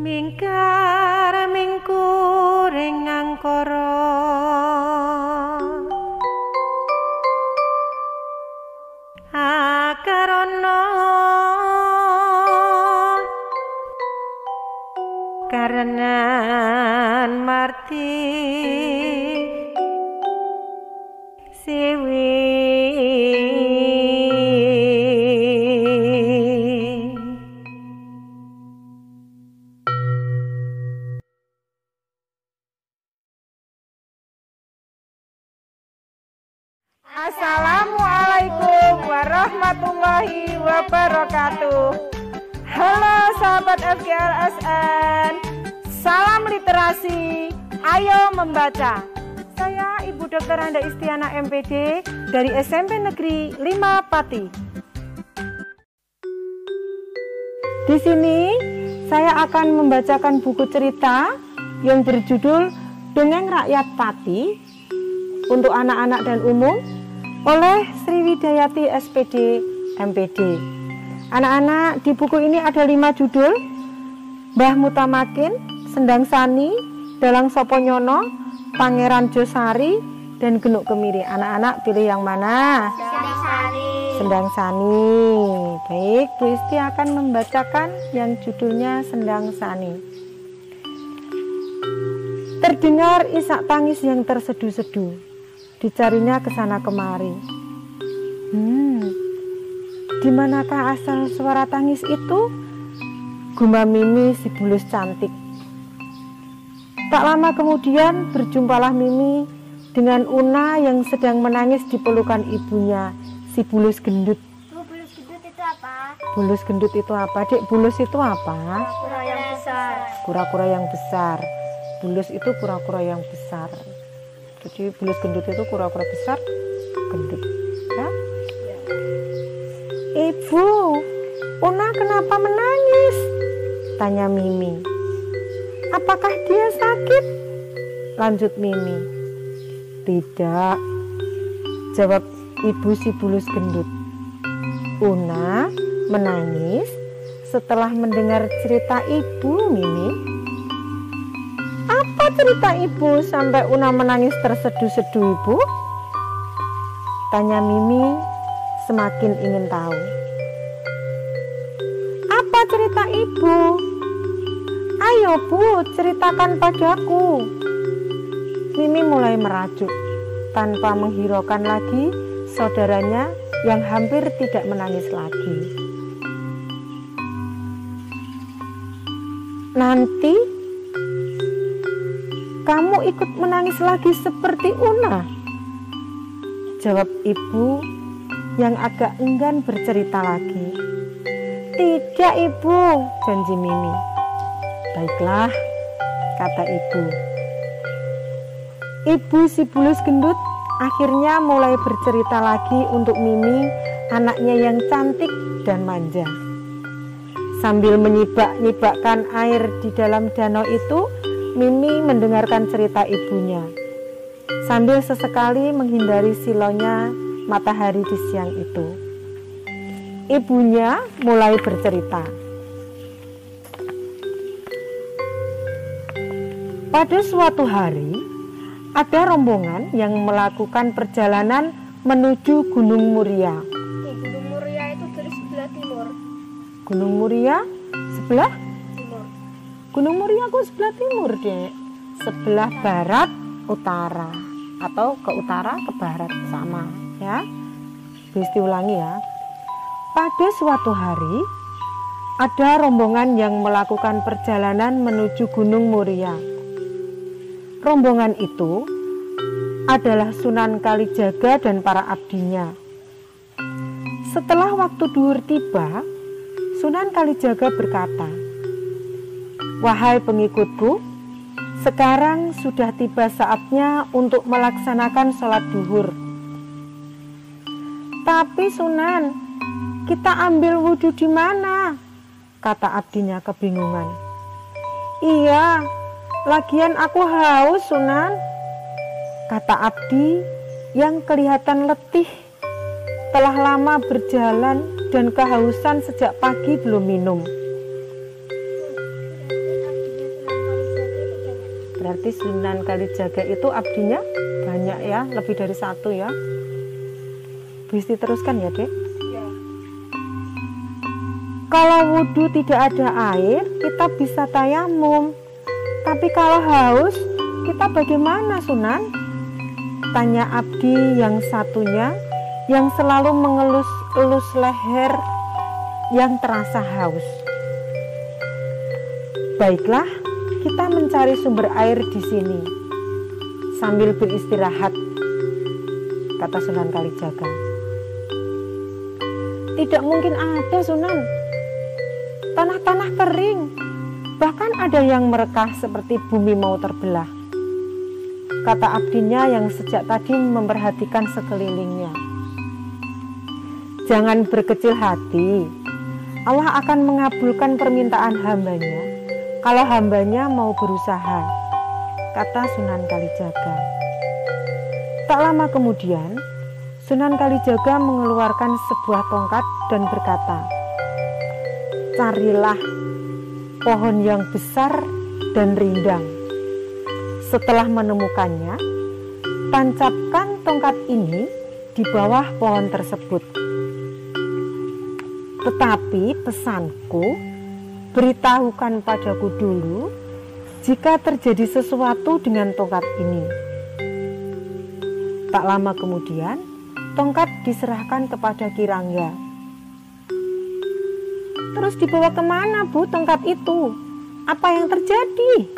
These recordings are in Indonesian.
Mingkar mingkuring angkara akarana karenan marti siwi Assalamualaikum warahmatullahi wabarakatuh. Halo sahabat FGLSN, salam literasi, ayo membaca. Saya Ibu Dr. Handa Istiana MPD dari SMP Negeri 5 Pati. Di sini saya akan membacakan buku cerita yang berjudul Dongeng Rakyat Pati untuk anak-anak dan umum oleh Sriwidayati SPD MPD. Anak-anak, di buku ini ada 5 judul: Mbah Mutamakin, Sendang Sani, Dalang Soponyono, Pangeran Josari, dan Genuk Kemiri. Anak-anak pilih yang mana? Sendang Sani. Sendang Sani. Baik, Bu Isti akan membacakan yang judulnya Sendang Sani. Terdengar isak tangis yang terseduh-seduh. Dicarinya ke sana kemari. Di manakah asal suara tangis itu? Gumam Mimi si bulus cantik. Tak lama kemudian berjumpalah Mimi dengan Una yang sedang menangis di pelukan ibunya, si bulus gendut. Bulus gendut itu apa? Bulus gendut itu apa? Dek, bulus itu apa? Kura-kura yang besar. Kura-kura yang besar. Bulus itu kura-kura yang besar. Jadi bulus gendut itu kura-kura besar, gendut. Ya? Ya. Ibu, Una kenapa menangis? Tanya Mimi. Apakah dia sakit? Lanjut Mimi. Tidak, jawab ibu si bulus gendut. Una menangis setelah mendengar cerita ibu, Mimi. Apa cerita ibu sampai Una menangis terseduh-seduh, Ibu? Tanya Mimi semakin ingin tahu. Apa cerita ibu? Ayo Bu, ceritakan padaku. Mimi mulai merajuk tanpa menghiraukan lagi saudaranya yang hampir tidak menangis lagi. Nanti kamu ikut menangis lagi seperti Una? Jawab ibu yang agak enggan bercerita lagi. Tidak Ibu, janji Mimi. Baiklah, kata ibu. Ibu si bulus gendut akhirnya mulai bercerita lagi untuk Mimi, anaknya yang cantik dan manja. Sambil menyibak-nyibakkan air di dalam danau itu, Mimi mendengarkan cerita ibunya, sambil sesekali menghindari silonya matahari di siang itu. Ibunya mulai bercerita. Pada suatu hari, ada rombongan yang melakukan perjalanan menuju Gunung Muria. Gunung Muria itu dari sebelah Gunung Muria sebelah? Timur. Gunung Muria kok sebelah timur, Dek. Sebelah barat utara atau ke utara ke barat sama, ya. Bisa diulangi ya. Pada suatu hari ada rombongan yang melakukan perjalanan menuju Gunung Muria. Rombongan itu adalah Sunan Kalijaga dan para abdinya. Setelah waktu duhur tiba, Sunan Kalijaga berkata, "Wahai pengikutku, sekarang sudah tiba saatnya untuk melaksanakan sholat duhur." "Tapi Sunan, kita ambil wudhu di mana?" kata abdinya kebingungan. "Iya, lagian aku haus, Sunan," kata abdi yang kelihatan letih, telah lama berjalan dan kehausan sejak pagi belum minum. Berarti Sunan Kalijaga itu abdinya banyak ya, lebih dari satu ya. Bisa diteruskan ya, Dek? Ya. Kalau wudhu tidak ada air, kita bisa tayamum. Tapi kalau haus, kita bagaimana, Sunan? Tanya abdi yang satunya, yang selalu mengelus-elus leher yang terasa haus. "Baiklah, kita mencari sumber air di sini sambil beristirahat," kata Sunan Kalijaga. "Tidak mungkin ada, Sunan. Tanah-tanah kering, bahkan ada yang merekah seperti bumi mau terbelah," kata abdinya yang sejak tadi memperhatikan sekelilingnya. "Jangan berkecil hati. Allah akan mengabulkan permintaan hambanya kalau hambanya mau berusaha," kata Sunan Kalijaga. Tak lama kemudian, Sunan Kalijaga mengeluarkan sebuah tongkat dan berkata, "Carilah pohon yang besar dan rindang. Setelah menemukannya, tancapkan tongkat ini di bawah pohon tersebut. Tetapi pesanku, beritahukan padaku dulu jika terjadi sesuatu dengan tongkat ini." Tak lama kemudian, tongkat diserahkan kepada Kirangga. "Terus dibawa kemana, Bu, tongkat itu? Apa yang terjadi?"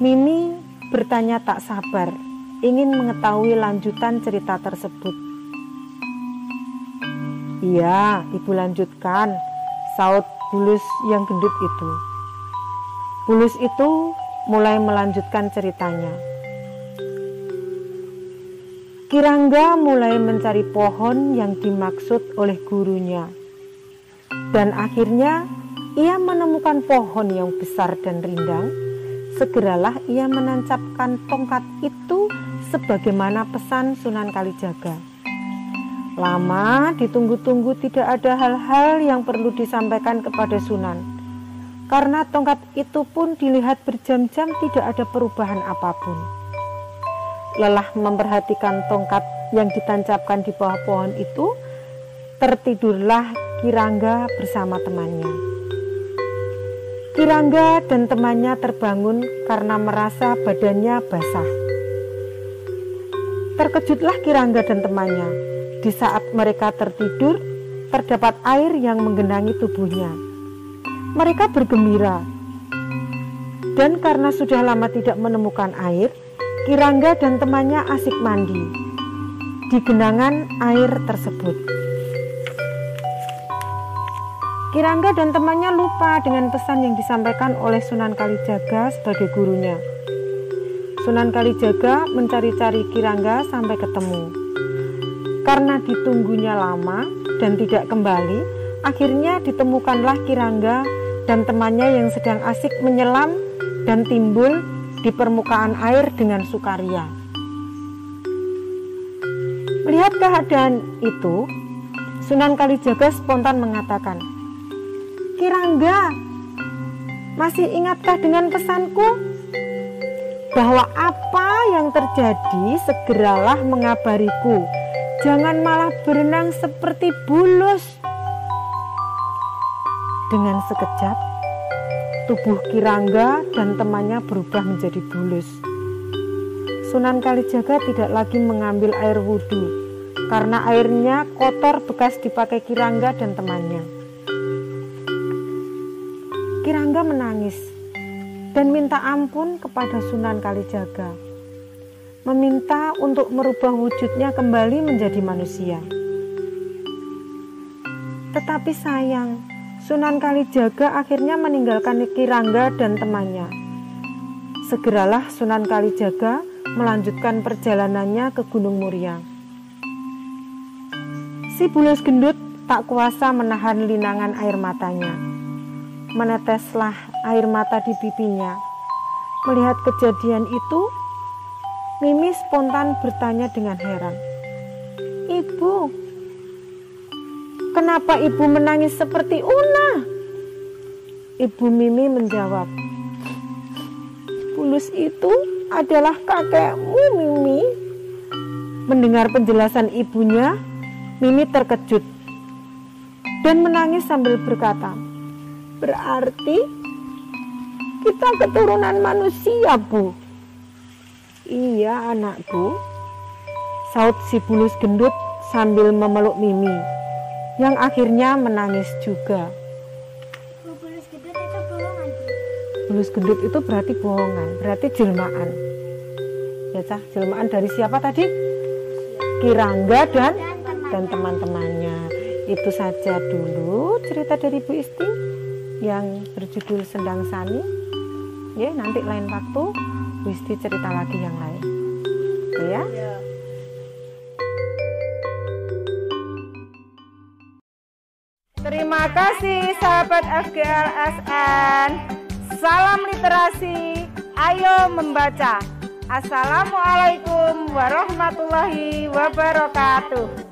Mimi bertanya tak sabar, ingin mengetahui lanjutan cerita tersebut. "Iya, Ibu lanjutkan," saut Bulus yang gendut itu. Bulus itu mulai melanjutkan ceritanya. Kirangga mulai mencari pohon yang dimaksud oleh gurunya. Dan akhirnya ia menemukan pohon yang besar dan rindang. Segeralah ia menancapkan tongkat itu sebagaimana pesan Sunan Kalijaga. Lama ditunggu-tunggu tidak ada hal-hal yang perlu disampaikan kepada Sunan. Karena tongkat itu pun dilihat berjam-jam tidak ada perubahan apapun. Lelah memperhatikan tongkat yang ditancapkan di bawah pohon itu, tertidurlah Kirangga bersama temannya. Kirangga dan temannya terbangun karena merasa badannya basah. Terkejutlah Kirangga dan temannya. Di saat mereka tertidur, terdapat air yang menggenangi tubuhnya. Mereka bergembira. Dan karena sudah lama tidak menemukan air, Kirangga dan temannya asik mandi di genangan air tersebut. Kirangga dan temannya lupa dengan pesan yang disampaikan oleh Sunan Kalijaga sebagai gurunya. Sunan Kalijaga mencari-cari Kirangga sampai ketemu. Karena ditunggunya lama dan tidak kembali, akhirnya ditemukanlah Kirangga dan temannya yang sedang asik menyelam dan timbul di permukaan air dengan sukaria. Melihat keadaan itu, Sunan Kalijaga spontan mengatakan, "Kirangga, masih ingatkah dengan pesanku? Bahwa apa yang terjadi segeralah mengabariku. Jangan malah berenang seperti Bulus." Dengan sekejap, tubuh Kirangga dan temannya berubah menjadi bulus. Sunan Kalijaga tidak lagi mengambil air wudhu karena airnya kotor bekas dipakai Kirangga dan temannya. Kirangga menangis dan minta ampun kepada Sunan Kalijaga, meminta untuk merubah wujudnya kembali menjadi manusia. Tetapi sayang, Sunan Kalijaga akhirnya meninggalkan Kirangga dan temannya. Segeralah Sunan Kalijaga melanjutkan perjalanannya ke Gunung Muria. Si bulus gendut tak kuasa menahan linangan air matanya. Meneteslah air mata di pipinya. Melihat kejadian itu, Mimi spontan bertanya dengan heran, "Ibu, kenapa ibu menangis seperti Una?" Ibu Mimi menjawab, "Bulus itu adalah kakekmu, Mimi." Mendengar penjelasan ibunya, Mimi terkejut dan menangis sambil berkata, "Berarti kita keturunan manusia, Bu." "Iya, anakku," saut si bulus gendut sambil memeluk Mimi, yang akhirnya menangis juga. Bulus gendut itu bohongan, Bu. Bulus gendut itu berarti bohongan, berarti jelmaan. Ya, Cah, jelmaan dari siapa tadi? Kirangga dan teman-temannya. Itu saja dulu cerita dari Bu Isti yang berjudul Sendang Sani. Ya, nanti lain waktu Bu Isti cerita lagi yang lain. Oke ya? Terima kasih sahabat FGLSN. Salam literasi, ayo membaca. Assalamualaikum warahmatullahi wabarakatuh.